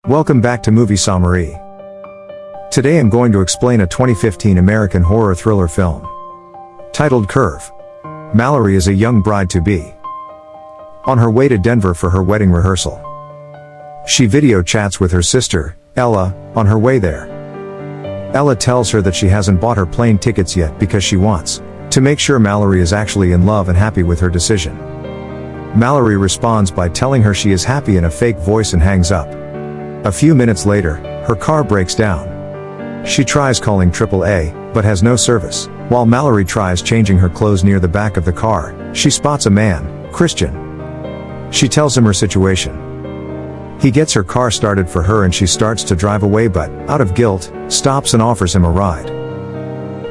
Welcome back to Movie Summary. Today I'm going to explain a 2015 American horror thriller film titled Curve. Mallory is a young bride-to-be on her way to Denver for her wedding rehearsal. She video chats with her sister, Ella, on her way there. Ella tells her that she hasn't bought her plane tickets yet because she wants to make sure Mallory is actually in love and happy with her decision. Mallory responds by telling her she is happy in a fake voice and hangs up. A few minutes later, her car breaks down. She tries calling AAA, but has no service. While Mallory tries changing her clothes near the back of the car, she spots a man, Christian. She tells him her situation. He gets her car started for her and she starts to drive away, but, out of guilt, stops and offers him a ride.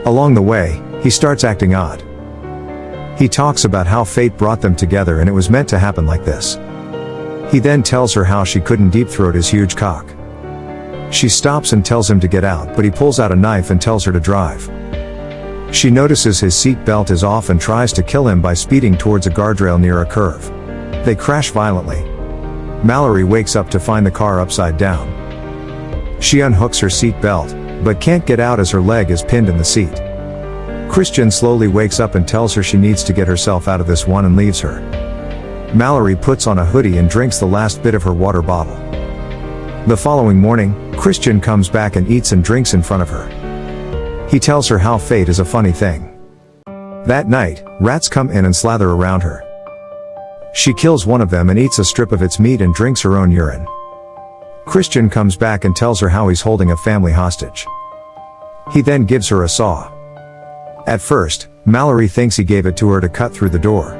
Along the way, he starts acting odd. He talks about how fate brought them together and it was meant to happen like this. He then tells her how she couldn't deep-throat his huge cock. She stops and tells him to get out, but he pulls out a knife and tells her to drive. She notices his seat belt is off and tries to kill him by speeding towards a guardrail near a curve. They crash violently. Mallory wakes up to find the car upside down. She unhooks her seat belt, but can't get out as her leg is pinned in the seat. Christian slowly wakes up and tells her she needs to get herself out of this one and leaves her. Mallory puts on a hoodie and drinks the last bit of her water bottle. The following morning, Christian comes back and eats and drinks in front of her. He tells her how fate is a funny thing. That night, rats come in and slather around her. She kills one of them and eats a strip of its meat and drinks her own urine. Christian comes back and tells her how he's holding a family hostage. He then gives her a saw. At first, Mallory thinks he gave it to her to cut through the door.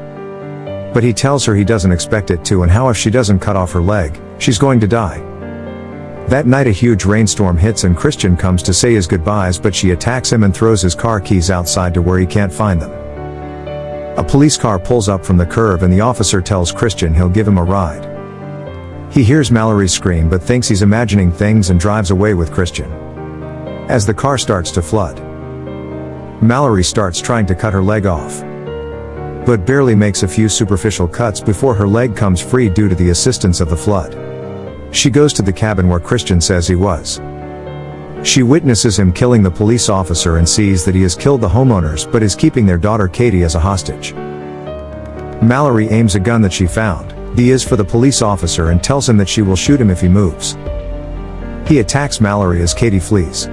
But he tells her he doesn't expect it to, and how if she doesn't cut off her leg, she's going to die. That night a huge rainstorm hits and Christian comes to say his goodbyes, but she attacks him and throws his car keys outside to where he can't find them. A police car pulls up from the curve and the officer tells Christian he'll give him a ride. He hears Mallory scream but thinks he's imagining things and drives away with Christian. As the car starts to flood, Mallory starts trying to cut her leg off, but barely makes a few superficial cuts before her leg comes free due to the assistance of the flood. She goes to the cabin where Christian says he was. She witnesses him killing the police officer and sees that he has killed the homeowners but is keeping their daughter Katie as a hostage. Mallory aims a gun that she found. He is for the police officer and tells him that she will shoot him if he moves. He attacks Mallory as Katie flees.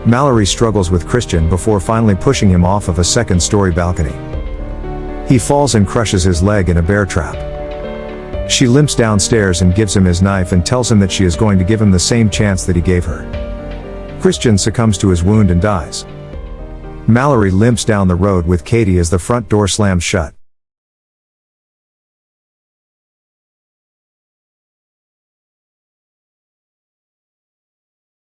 Mallory struggles with Christian before finally pushing him off of a second-story balcony. He falls and crushes his leg in a bear trap. She limps downstairs and gives him his knife and tells him that she is going to give him the same chance that he gave her. Christian succumbs to his wound and dies. Mallory limps down the road with Katie as the front door slams shut.